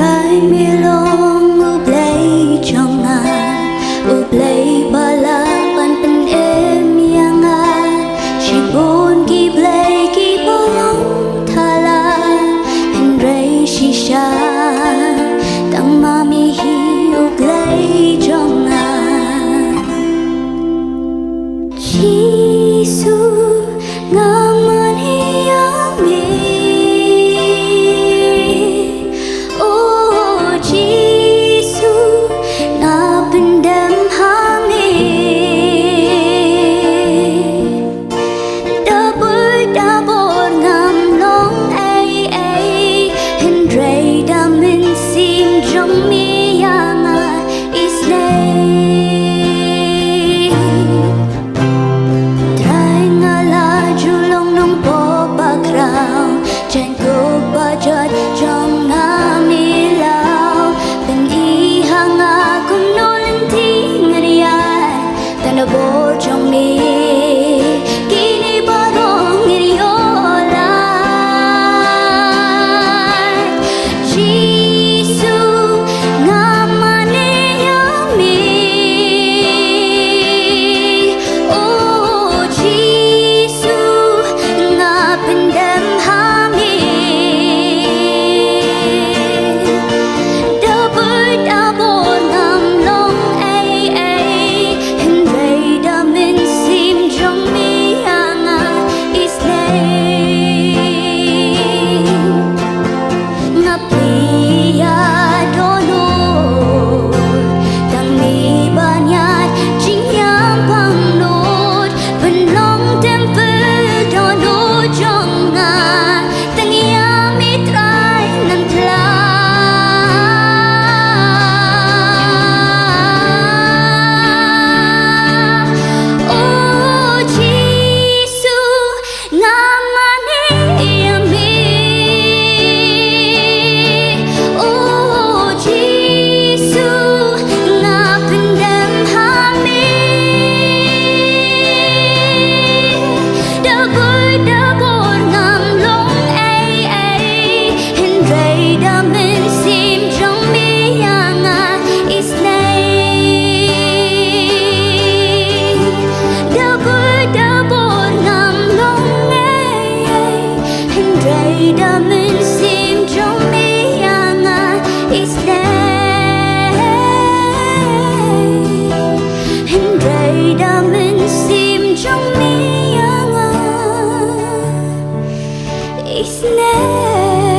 trai mi long u play trong ngàn u play bala pan pen em yang a chỉ buồn ki play ki bolong thala hình ray shi sha tang mami hi u play trong ngàn Giêsu ngaman hiyami oh Giêsu nga pendam hami dabur ngam long ai ai hendrai damin sim trong mi yang islay Trên cô ba chợt trong nga mi lao tình y hang a cùng nô lên thi ngari ai ta na bo trong mi kini ba rong ngiri ola Giêsu nga mane yami oh Giêsu nga pendam Damin sim trong mi yang islay Hindray damin sim trong mi yang islay